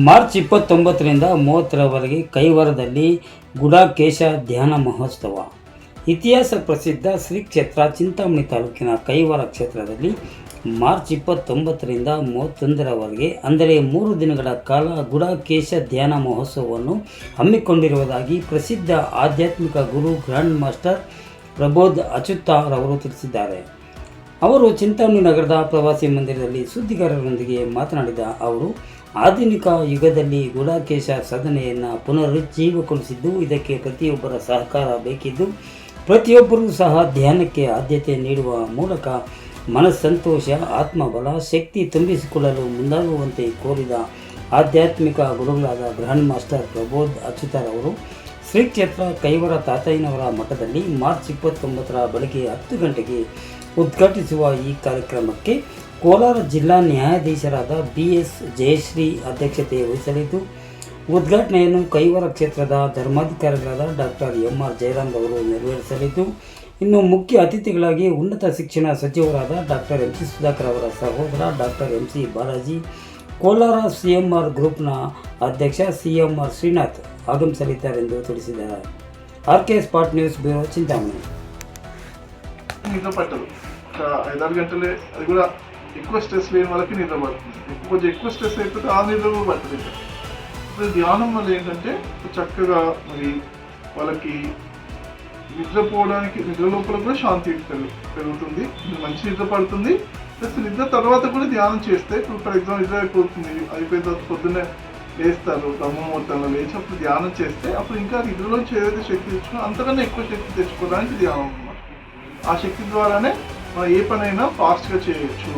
March 29ರಿಂದ 30ರವರೆಗೆ ಕೈವಾರದಲ್ಲಿ Gudakesha ಧ್ಯಾನ ಮಹೋತ್ಸವ. ಇತಿಹಾಸ ಪ್ರಸಿದ್ಧ ಶ್ರೀ ಕ್ಷೇತ್ರ ಚಿಂತಾಮಣಿ ತಾಲೂಕಿನ ಕೈವಾರ ಕ್ಷೇತ್ರದಲ್ಲಿ ಮಾರ್ಚ್ 29ರಿಂದ 31ರವರೆಗೆ ಅಂದರೆ 3 ದಿನಗಳ ಕಾಲ ಗುಡಾಕೇಶ ಧ್ಯಾನ ಮಹೋತ್ಸವವನ್ನು ಹಮ್ಮಿಕೊಂಡಿರುವುದಾಗಿ ಪ್ರಸಿದ್ಧ ಆಧ್ಯಾತ್ಮಿಕ ಗುರು ಗ್ರ್ಯಾಂಡ್ ಮಾಸ್ಟರ್ ಪ್ರಬೋಧ್ ಅಚ್ಯುತರವರು ತಿಳಿಸಿದ್ದಾರೆ. ಅವರು ಚಿಂತಾಮಣಿ ನಗರದ ಪ್ರವಾಸಿ ಮಂದಿರದಲ್ಲಿ ಸುದ್ದಿಗಾರರೊಂದಿಗೆ ಮಾತನಾಡಿದ ಅವರು, ಆಧುನಿಕ ಯುಗದಲ್ಲಿ ಗುಡಾಕೇಶ ಸಾಧನೆಯನ್ನು ಪುನರುಜ್ಜೀವಗೊಳಿಸಿದ್ದು, ಇದಕ್ಕೆ ಪ್ರತಿಯೊಬ್ಬರ ಸಹಕಾರ ಬೇಕಿದ್ದು, ಪ್ರತಿಯೊಬ್ಬರೂ ಸಹ ಧ್ಯಾನಕ್ಕೆ ಆದ್ಯತೆ ನೀಡುವ ಮೂಲಕ ಮನಸ್ಸಂತೋಷ, ಆತ್ಮಬಲ, ಶಕ್ತಿ ತುಂಬಿಸಿಕೊಳ್ಳಲು ಮುಂದಾಗುವಂತೆ ಕೋರಿದ ಆಧ್ಯಾತ್ಮಿಕ ಗುರುಗಳಾದ ಗ್ರ್ಯಾಂಡ್ ಮಾಸ್ಟರ್ ಪ್ರಬೋಧ್ ಅಚ್ಯುತರವರು ಶ್ರೀ ಕ್ಷೇತ್ರ ಕೈವಾರ ತಾತಯ್ಯನವರ ಮಠದಲ್ಲಿ ಮಾರ್ಚ್ 29ರ ಬೆಳಗ್ಗೆ 10 ಗಂಟೆಗೆ ಉದ್ಘಾಟಿಸುವ ಈ ಕಾರ್ಯಕ್ರಮಕ್ಕೆ ಕೋಲಾರ ಜಿಲ್ಲಾ ನ್ಯಾಯಾಧೀಶರಾದ BS ಜಯಶ್ರೀ ಅಧ್ಯಕ್ಷತೆ ವಹಿಸಲಿದ್ದು, ಉದ್ಘಾಟನೆಯನ್ನು ಕೈವಾರ ಕ್ಷೇತ್ರದ ಧರ್ಮಾಧಿಕಾರಿಗಳಾದ ಡಾಕ್ಟರ್ MR ಜಯರಾಮ್ ಅವರು ನೆರವೇರಿಸಲಿದ್ದು, ಇನ್ನು ಮುಖ್ಯ ಅತಿಥಿಗಳಾಗಿ ಉನ್ನತ ಶಿಕ್ಷಣ ಸಚಿವರಾದ ಡಾಕ್ಟರ್ MC ಸುಧಾಕರ್ ಅವರ ಸಹೋದರ doctor MC Balaji, Kolar CMR ಗ್ರೂಪ್ನ ಅಧ್ಯಕ್ಷ CMR ಶ್ರೀನಾಥ್ ಆಗಮಿಸಲಿದ್ದಾರೆಂದು ತಿಳಿಸಿದ್ದಾರೆ. RK spot news bureau, Chintamani. నిద్ర పట్టదు. 5-6 గంటలే, అది కూడా ఎక్కువ స్ట్రెస్ లేని వాళ్ళకి నిద్ర పడుతుంది. కొంచెం ఎక్కువ స్ట్రెస్ అయిపోతే ఆ నిద్ర కూడా పట్టదు. ఇప్పుడు ధ్యానం వల్ల ఏంటంటే చక్కగా మరి వాళ్ళకి నిద్రపోవడానికి నిద్ర లోపల కూడా శాంతి పెరుగుతుంది, మంచి నిద్ర పడుతుంది. ప్లస్ నిద్ర తర్వాత కూడా ధ్యానం చేస్తే, ఇప్పుడు ఫర్ ఎగ్జాంపుల్ నిద్ర అయిపోయిన తర్వాత పొద్దున్నే లేస్తారు, బ్రహ్మముహూర్తంలో లేచి అప్పుడు ధ్యానం చేస్తే అప్పుడు ఇంకా నిద్రలోంచి ఏదైతే శక్తి తెచ్చుకున్నా అంతకన్నా ఎక్కువ శక్తి తెచ్చుకోవడానికి ధ్యానం అన్నమాట. ఆ శక్తి ద్వారానే మనం ఏ పనైనా ఫాస్ట్గా చేయొచ్చు.